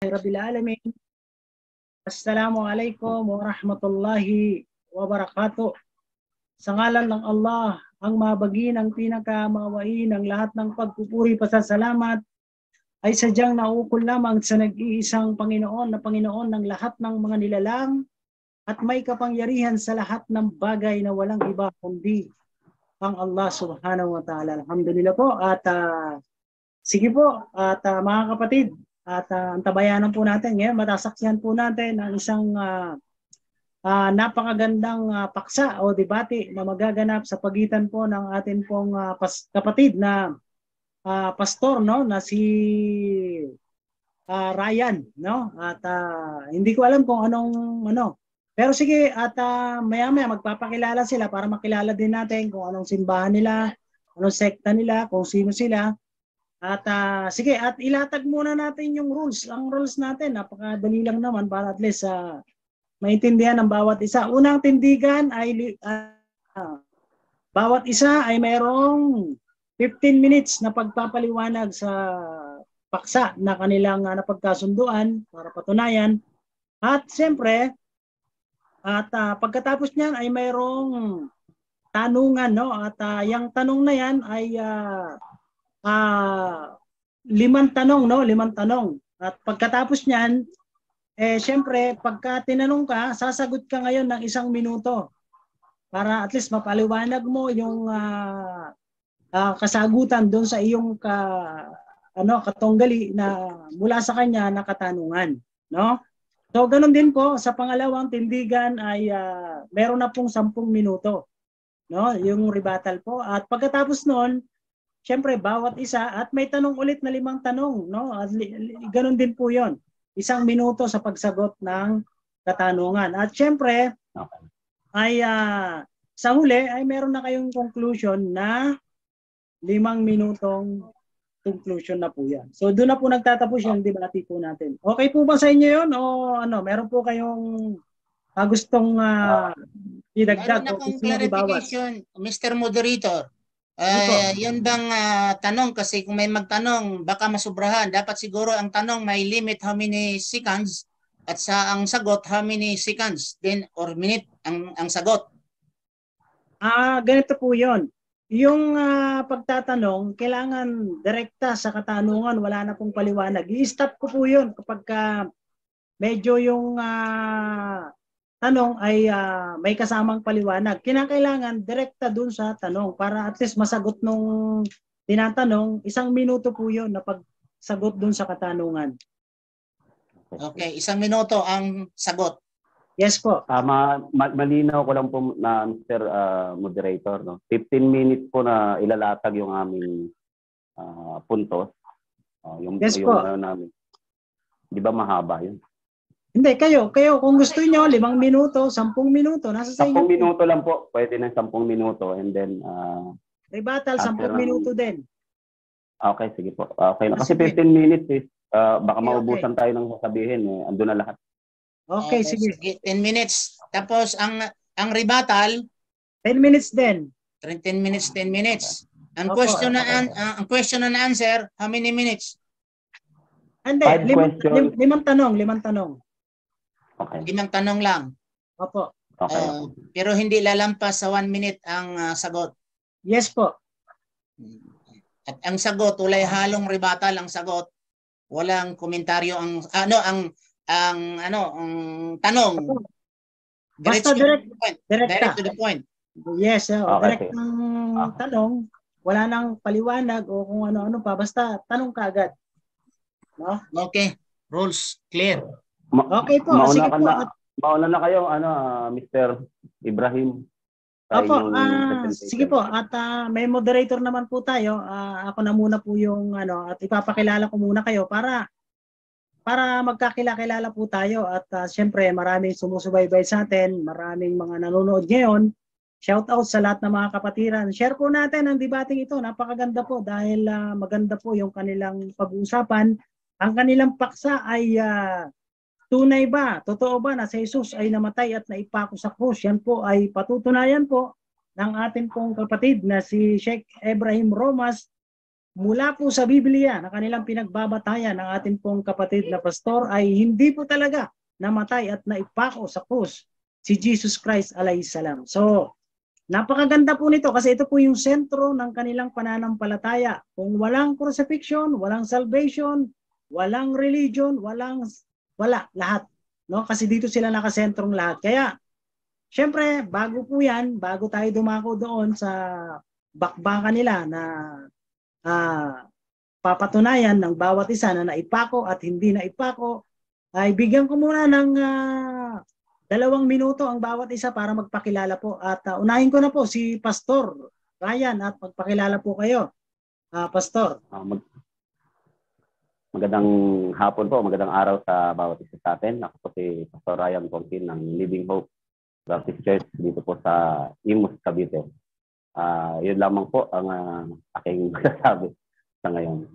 Rabbil Alamin. Assalamualaikum warahmatullahi wabarakatuh. Sa ngalan ng Allah, ang mabagin, ang pinakamaawain, ang lahat ng pagpupuri, pasasalamat ay sadyang naukol lamang sa nag-iisang Panginoon na Panginoon ng lahat ng mga nilalang at may kapangyarihan sa lahat ng bagay na walang iba kundi ang Allah subhanahu wa ta'ala. Alhamdulillah po at sige po at mga kapatid, at antabayanan po natin ngayon, matasaksihan po natin ang isang napakagandang paksa o debate na magaganap sa pagitan po ng atin pong kapatid na pastor, no, na si Ryan, no, at hindi ko alam kung anong pero sige at maya-maya magpapakilala sila para makilala din natin kung anong simbahan nila, anong sekta nila, kung sino sila. At sige, at ilatag muna natin yung rules. Ang rules natin, napakadali lang naman para at least maintindihan ng bawat isa. Unang tindigan ay bawat isa ay mayroong 15 minutes na pagpapaliwanag sa paksa na kanilang napagkasunduan para patunayan. At siyempre, at pagkatapos niyan ay mayroong tanungan, no? At yung tanong na yan ay 5 tanong, no? 5 tanong. At pagkatapos niyan, siyempre, pagka tinanong ka, sasagot ka ngayon ng 1 minuto para at least mapaliwanag mo yung kasagutan doon sa iyong katunggali na mula sa kanya na katanungan, no? So, ganun din po, sa pangalawang tindigan ay meron na pong 10 minuto, no? Yung rebuttal po. At pagkatapos noon, siyempre, bawat isa, at may tanong ulit na 5 tanong, no? At ganun din po yon. 1 minuto sa pagsagot ng katanungan. At siyempre, ay sa huli, ay meron na kayong conclusion na 5 minutong conclusion na po yan. So, doon na po nagtatapos yung debate po natin. Okay po ba sa inyo yun? O meron po kayong gustong idagdag o gusto nyo ibawas? Mr. Moderator. Yun bang tanong, kasi kung may magtanong baka masubrahan, dapat siguro ang tanong may limit how many seconds at ang sagot how many seconds then or minute ang sagot. Ganito po yun. Yung pagtatanong, kailangan direkta sa katanungan, wala na pong paliwanag. I-stop ko po yun kapag medyo yung tanong ay may kasamang paliwanag. Kinakailangan direkta dun sa tanong para at least masagot nung tinatanong. 1 minuto po yun na pagsagot dun sa katanungan. Okay, 1 minuto ang sagot. Yes po. Malinaw ko lang po na Mr. Moderator, no? 15 minutes po na ilalatag yung aming puntos. Yes po. Namin. Di ba mahaba yun? Hindi, kayo kung gusto niyo 5 minuto, 10 minuto, nasa sa inyo. 10 minuto lang po. Pwede na 10 minuto and then rebuttal 10 minuto din. Okay, sige po. Okay na. Kasi 15 minutes is baka maubusan tayo ng sasabihin andun na lahat. Okay, sige. 10 minutes. Tapos ang rebuttal 10 minutes din. 10 minutes, 10 minutes. Ang question and answer, how many minutes? Hindi, 5 tanong. Okay. 5 tanong lang. Opo. Okay. Pero hindi lalampas sa 1 minute ang sagot. Yes po. At ang sagot, walay halong rebuttal ang sagot. Walang komentaryo ang tanong. Basta direct to the point. Yes, direct ang tanong, wala nang paliwanag o kung ano-ano pa, basta tanong ka agad. No? Okay, rules clear. Okay po, sige po. Mauna na kayo, Mr. Ibrahim. Opo, sige po, at may moderator naman po tayo. Ako na muna po yung at ipapakilala ko muna kayo para magkakilala po tayo at siyempre maraming sumusubaybay sa atin, maraming mga nanonood ngayon. Shout out sa lahat ng mga kapatiran. Share po natin ang debating ito. Napakaganda po dahil maganda po yung kanilang pag-uusapan. Ang kanilang paksa ay tunay ba, totoo ba na si Jesus ay namatay at naipako sa krus? Yan po ay patutunayan po ng ating pong kapatid na si Sheikh Ibrahim Romas mula po sa Biblia na kanilang pinagbabatayan ng ating pong kapatid na pastor ay hindi po talaga namatay at naipako sa krus si Jesus Christ alayhi salam. So, napakaganda po nito kasi ito po yung sentro ng kanilang pananampalataya. Kung walang crucifixion, walang salvation, walang religion, wala lahat, no? Kasi dito sila nakasentrong lahat. Kaya syempre, bago po 'yan, bago tayo dumako doon sa bakbakan nila na papatunayan ng bawat isa na naipako at hindi naipako, ay bigyan ko muna ng 2 minuto ang bawat isa para magpakilala po. At unahin ko na po si Pastor Ryan at magpakilala po kayo. Pastor. Magandang hapon po, magandang araw sa bawat isa sa atin. Ako po si Pastor Ryan Pontin ng Living Hope Baptist Church dito po sa Imus, Cavite. Yun lamang po ang aking masasabi sa ngayon.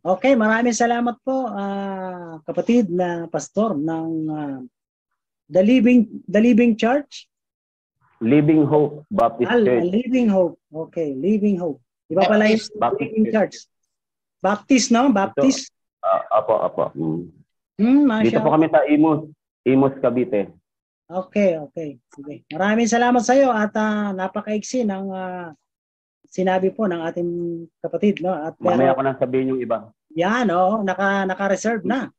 Okay, maraming salamat po kapatid na pastor ng The Living Church. Living Hope Baptist Church. Living Hope. Okay, Living Hope. Iba pala yung Living Church. Baptist, no? Baptist. Apo. Dito po kami sa Imus, Cavite. Okay. Sige. Maraming salamat sa iyo at napakaiksi ng sinabi po ng ating kapatid, no? At mamaya ko nang sabihin yung iba. Yan, naka-reserve na.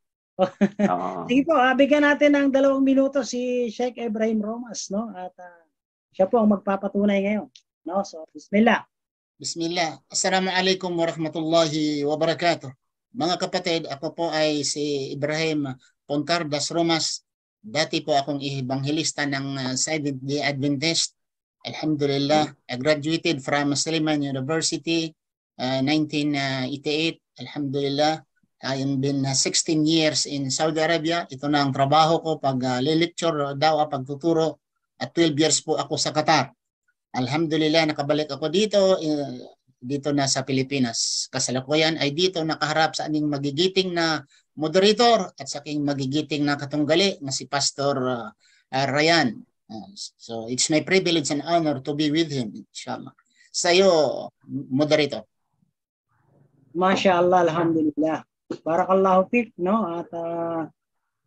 Sige po, bigyan natin ng 2 minuto si Sheikh Ibrahim Romas, no? At siya po ang magpapatunay ngayon, no? So, bismillah. Bismillah. Assalamualaikum warahmatullahi wabarakatuh. Mga kapatid, ako po ay si Ibrahim Poncardas Romas. Dati po akong ebanghelista ng Seventh-day Adventist. Alhamdulillah, I graduated from Suleiman University 1988. Alhamdulillah, I've been 16 years in Saudi Arabia. Ito na ang trabaho ko pag lecture daw, pagtuturo. At 12 years po ako sa Qatar. Alhamdulillah, nakabalik ako dito na sa Pilipinas. Kasalukuyan ay dito nakaharap sa aning magigiting na moderator at sa aking magigiting na katunggali na si Pastor Ryan. So it's my privilege and honor to be with him, inshallah. Sa iyo, moderator. Masya Allah, alhamdulillah. Barakallahu fiik, no? At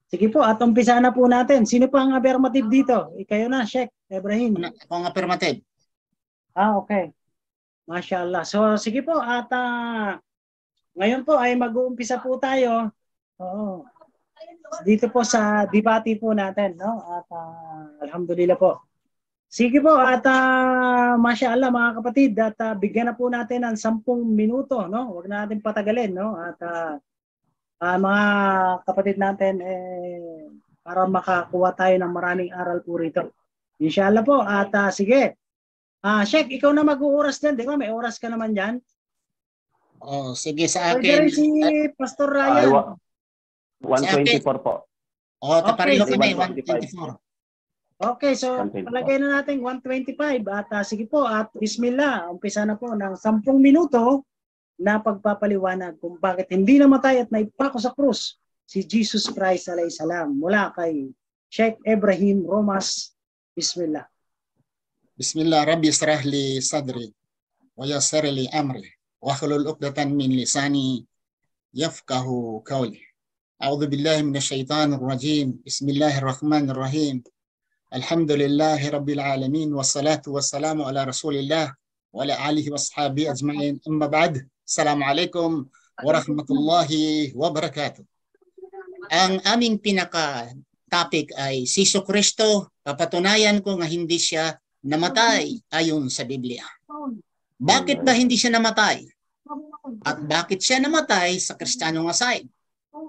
sige po, at umpisa na po natin. Sino pa ang affirmative dito? Kayo na, Sheikh Ibrahim. Ako ang affirmative. Okay. Masya Allah. So sige po, at ngayon po ay mag-uumpisa po tayo. Dito po sa debate po natin, no? At alhamdulillah po. Sige po, at masya Allah mga kapatid, at bigyan na po natin ng 10 minuto, no? Huwag na natin patagalin, no? At mga kapatid natin para makakuha tayo ng maraming aral po rito. Inshallah po. At sige. Sheikh, ikaw na mag-uuras din, di ba? May oras ka naman diyan. Sige sa akin. Si Pastor Ryan. 124 po. Pareho kami, 124. Okay, so palagay na natin 125 at sige po at bismillah, umpisa na po ng 10 minuto na pagpapaliwanag kung bakit hindi namatay at naipako sa krus si Jesus Christ alayhi salam mula kay Sheikh Ibrahim Romas. Bismillah. Bismillah, Rabbi israh li sadri wa yassir li amri wa hlul 'uqdatan min lisani yafqahu qawli. A'udzu billahi minasy syaithanir rajim. Bismillahirrahmanirrahim. Alhamdulillahi rabbil alamin wassalatu wassalamu ala Rasulillah wa ala alihi washabihi ajma'in. Amma ba'd. Assalamualaikum warahmatullahi wabarakatuh. Ang aming pinaka-topic ay si Jesucristo, papatunayan ko nga hindi siya namatay ayon sa Biblia. Bakit ba hindi siya namatay? At bakit siya namatay sa Kristyanong side?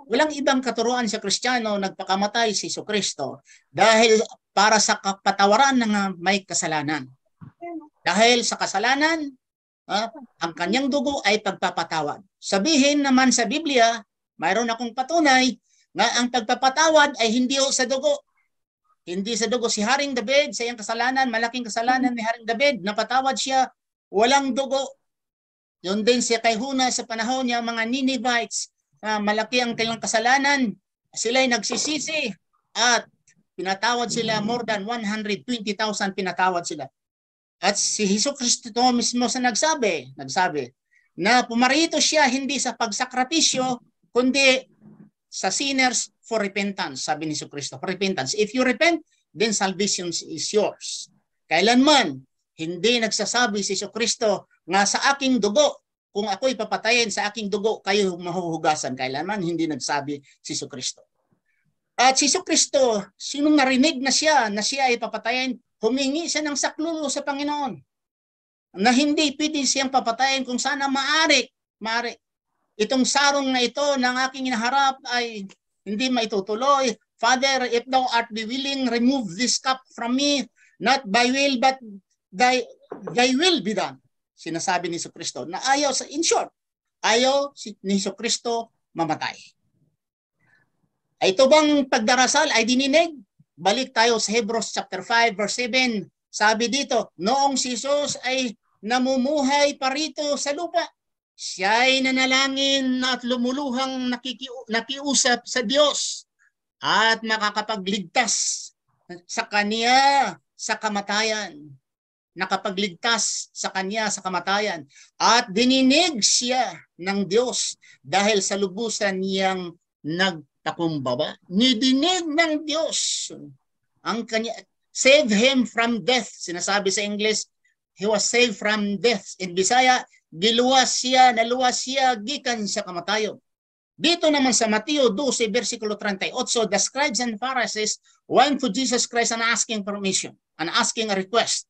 Walang ibang katuruan sa Kristiyano nagpakamatay si Jesucristo dahil para sa kapatawaran ng may kasalanan. Dahil sa kasalanan, ang kanyang dugo ay pagpapatawad. Sabihin naman sa Biblia, mayroon akong patunay na ang pagpapatawad ay hindi sa dugo. Hindi sa dugo. Si Haring David, sa iyang kasalanan, malaking kasalanan ni Haring David, napatawad siya, walang dugo. Yun din si kay Huna sa panahon niya, mga Ninevites, malaki ang kanilang kasalanan, sila'y nagsisisi at pinatawad sila, more than 120,000 pinatawad sila. At si Jesucristo mismo sa nagsabi, na pumarito siya hindi sa pagsakripisyo, kundi sa sinners for repentance. Sabi ni Jesucristo, for repentance. If you repent, then salvation is yours. Kailanman, hindi nagsasabi si Jesucristo nga sa aking dugo, kung ako'y papatayin sa aking dugo, kayo mahuhugasan. Kailanman, hindi nagsabi si Jesucristo. At si Jesucristo, sinong narinig na siya ay papatayin, humingi siya ng saklolo sa Panginoon na hindi pwede siyang papatayin kung sana maaari. Itong sarong na ito ng aking inaharap ay hindi maitutuloy. Father, if thou art be willing, remove this cup from me, not by will, but thy will be done. Sinasabi ni Jesucristo na ayaw, in short, ayaw ni Jesucristo mamatay. Ito bang pagdarasal ay dininig? Balik tayo sa Hebrews chapter 5 verse 7. Sabi dito, noong si Jesus ay namumuhay pa rito sa lupa, siya ay nanalangin at lumuluhang nakiusap sa Diyos at makakapagligtas sa Kanya sa kamatayan. Nakapagligtas sa Kanya sa kamatayan. At dininig siya ng Diyos dahil sa lubusan niyang nagtakumbaba. Nidinig ng Diyos ang Kanya. Save him from death. Sinasabi sa English, he was saved from death. In Bisaya, naluwas siya gikan sa kamatayon. Dito naman sa Mateo 12, versikulo 38, the scribes and Pharisees went to Jesus Christ and asking permission, and asking a request.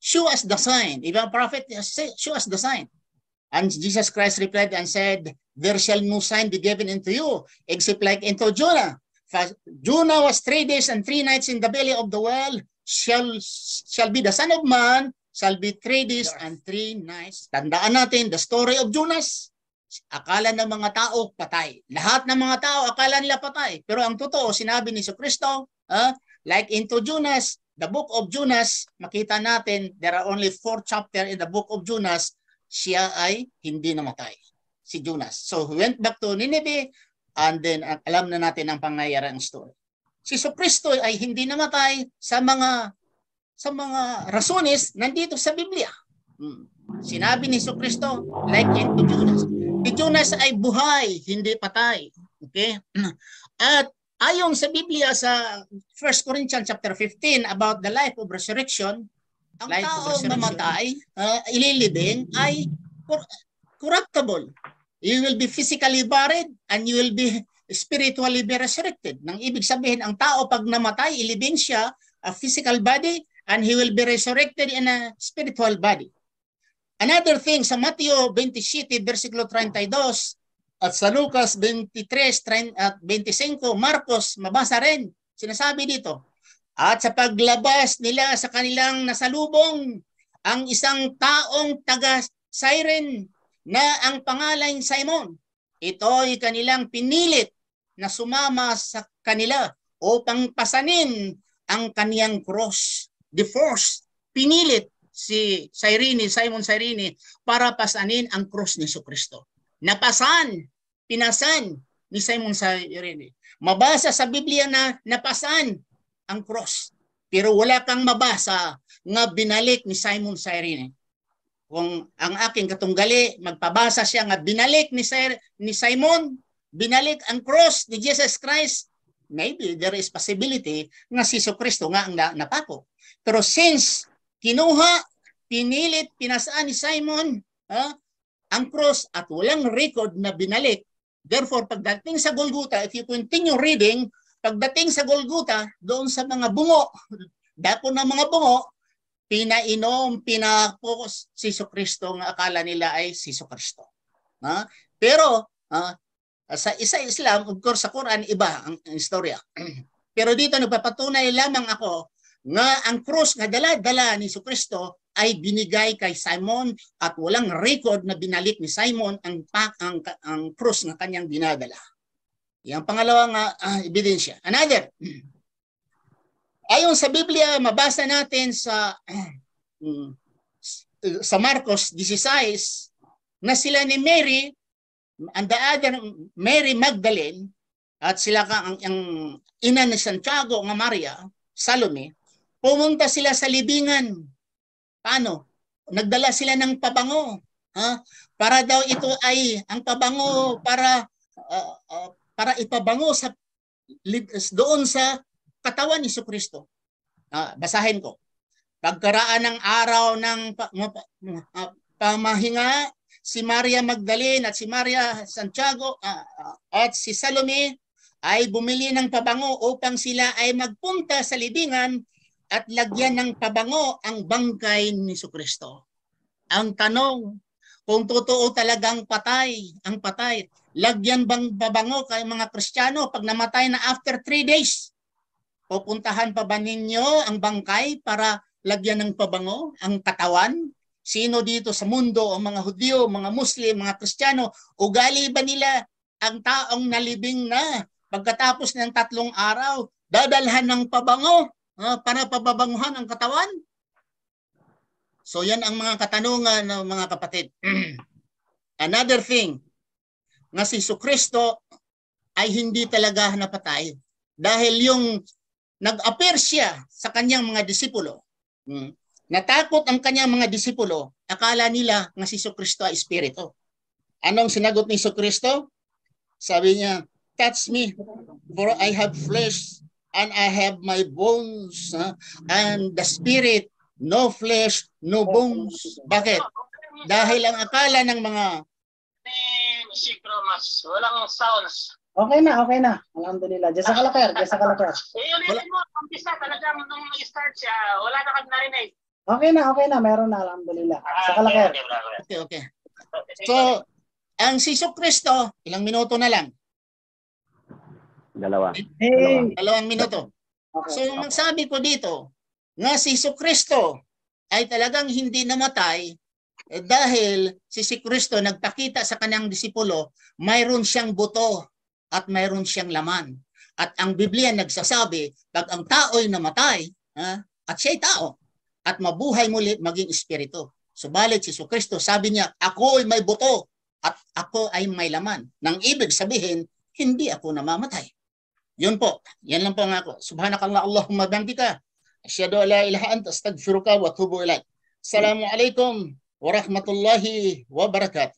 Show us the sign. Even a prophet, show us the sign. And Jesus Christ replied and said, there shall no sign be given unto you, except like unto Jonah. For Jonah was 3 days and 3 nights in the belly of the whale, shall be the Son of Man, shall be 3 days and 3 nights. Tandaan natin, the story of Jonas. Akala ng mga tao, patay. Lahat ng mga tao, akala nila patay. Pero ang totoo, sinabi ni Jesucristo, like into Jonas, the book of Jonas, makita natin, there are only 4 chapters in the book of Jonas, siya ay hindi namatay. Si Jonas. So, he went back to Nineveh, and then alam na natin ang pangyayari ng story. Si Jesucristo ay hindi namatay sa mga rasones nandito sa Biblia. Sinabi ni Jesucristo, like into Jonas. Si Jonas ay buhay, hindi patay. Okay? At ayon sa Biblia sa 1 Corinthians chapter 15 about the life of resurrection, ang tao mamatay, ililibing ay corruptible. You will be physically buried and you will be spiritually be resurrected. Nang ibig sabihin, ang tao pag namatay, ilibing siya, a physical body, and he will be resurrected in a spiritual body. Another thing, sa Mateo 27, versikulo 32, at sa Lucas 23 at 25, Marcos, mabasa rin, sinasabi dito, at sa paglabas nila sa kanilang nasalubong, ang isang taong taga-Cyrene na ang pangalan Simon, ito'y kanilang pinilit na sumama sa kanila upang pasanin ang kaniyang cross. The force, pinilit si Simon Cyrene para pasanin ang cross ni Jesucristo. Pinasan ni Simon Cyrene. Mabasa sa Biblia na napasan ang cross. Pero wala kang mabasa nga binalik ni Simon Cyrene. Kung ang aking katunggali, magpabasa siya nga binalik ni Simon, binalik ang cross ni Jesus Christ, maybe there is possibility nga si Jesucristo nga ang napako. Pero since kinuha, pinilit, pinasaan ni Simon ang cross at walang record na binalik, therefore pagdating sa Golgotha, if you continue reading, pagdating sa Golgotha, doon sa mga bungo, dapo ng mga bungo, pinapos si Jesucristo nga akala nila ay si Jesucristo. Pero sa Islam, of course sa Quran, iba ang istorya. Pero dito nagpapatunay lamang ako nga ang cross nga dala-dala ni Jesucristo ay binigay kay Simon at walang record na binalik ni Simon ang cross na kanyang dinadala. Yang pangalawang ebidensya. Another, ayon sa Biblia, mabasa natin sa Marcos 16 na sila ni Mary and the other Mary Magdalene at sila ang ina ni Santiago nga Maria, Salome, pumunta sila sa libingan. Paano? Nagdala sila ng pabango. Para daw ito ay ang pabango para ipabango doon sa katawan ni Jesucristo. Basahin ko. Pagkaraan ng araw ng pamahinga, si Maria Magdalene at si Maria Santiago at si Salome ay bumili ng pabango upang sila ay magpunta sa libingan at lagyan ng pabango ang bangkay ni Jesucristo. Ang tanong, kung totoo talagang ang patay, lagyan bang pabango kay mga Kristiyano pag namatay na after 3 days? Pupuntahan pa ba ninyo ang bangkay para lagyan ng pabango ang katawan? Sino dito sa mundo, ang mga Hudyo, mga Muslim, mga Kristiyano, ugali ba nila ang taong nalibing na pagkatapos ng 3 araw, dadalhan ng pabango para pababanguhan ang katawan? So yan ang mga katanungan ng mga kapatid. Another thing, nga si Jesucristo ay hindi talaga napatay dahil yung nag-appear siya sa kanyang mga disipulo. Natakot ang kanyang mga disipulo, akala nila nga si Jesucristo ay espiritu. Anong sinagot ni Jesucristo? Sabi niya, touch me, for I have flesh and I have my bones, and the spirit, no flesh, no bones. Bakit? Dahil ang akala ng mga walang sounds. Okay na. Alhamdulillah. Jasa kalaker. Ulitin mo, umpisa talaga nung nag-start siya, wala na kang narinig. Okay na. Meron na, alhamdulillah. Sa kalaker. Okay. So, ang si Jesucristo, ilang minuto na lang? 2. 2 minuto. Okay. So, ang sabi ko dito, nga si Jesucristo ay talagang hindi namatay dahil si Jesucristo nagpakita sa kanyang disipulo, mayroon siyang buto at mayroon siyang laman. At ang Biblia nagsasabi, pag ang tao'y namatay, at siya'y tao, at mabuhay muli maging espiritu. Subalit si Jesucristo, sabi niya, ako ay may buto at ako ay may laman. Nang ibig sabihin, hindi ako namamatay. Yun po. Yan lang po nga ako. Subhanakallah Allahumma bihamdika. Asyhadu an la ilaha anta astaghfiruka wa atubu ilaik. Assalamualaikum warahmatullahi wabarakatuh.